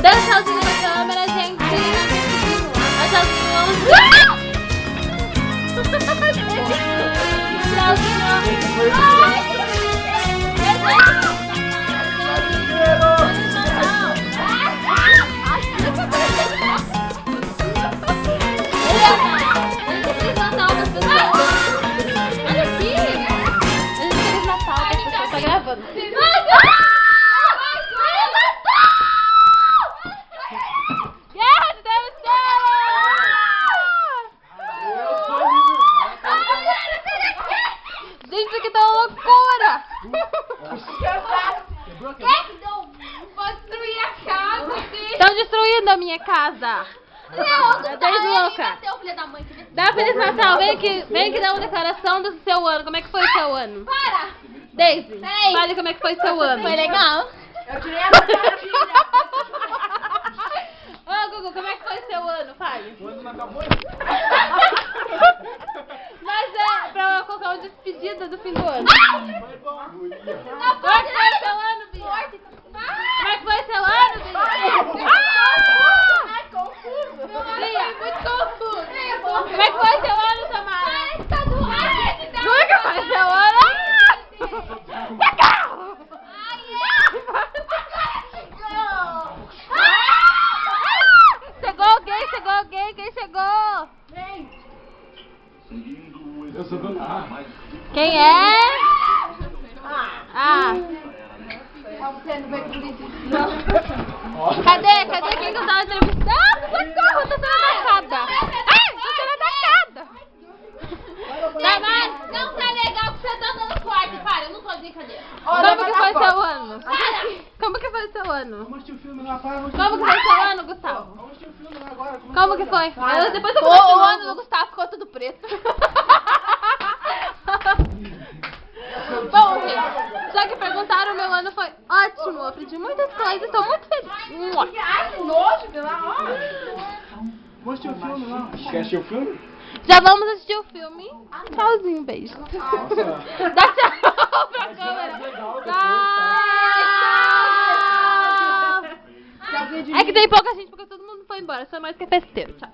Dá um tchauzinho na câmera, gente. Dá tchauzinho. Tchauzinho. Tá gravando. Gente, isso aqui tá uma loucura! Vou destruir a casa dele! Estão destruindo a minha casa! Louca! Dá Feliz Natal, vem aqui dar uma declaração do seu ano. Como é que foi o seu ano? Para! Daisy, fale como é que foi o seu ano. Foi legal? Eu tirei a fotografia. Ô, Gugu, como é que foi o seu ano? Fale. O ano não acabou? Mas é pra colocar uma despedida do fim do ano. Foi bom. Como é que foi o seu ano, Bia? Como é que foi o seu ano, Bia? Ai, confuso! Bia, Muito confuso! como é que foi o seu ano, Samara? Tá do lado! Como é que foi o seu ano? Chegou alguém, quem chegou? Eu sou do Quem é? Ah. Cadê quem que eu tava entrevistando? Ah, socorro, eu tô sendo atacada. Ai, tô sendo atacada. Não tá legal que você tá dando corte, para, eu não tô de brincadeira. Como que foi seu ano? Para! Como que foi seu ano? Vamos assistir o filme lá, para. Como que foi seu ano, Gustavo? Vamos assistir o filme lá agora. Como que foi? Depois eu O vou ano ano do Gustavo ficou tudo preto. Bom, gente, já que perguntaram, o meu ano foi ótimo. Eu aprendi muitas coisas, estou muito feliz. Ai, que nojo, pelo amor. Vamos assistir o filme lá. Quer assistir o filme? Já vamos assistir o filme. Tchauzinho, beijo. Nossa. Dá tchau pra câmera. Tchau. É que tem pouca gente porque todo mundo foi embora. Só mais que é festeiro. Tchau.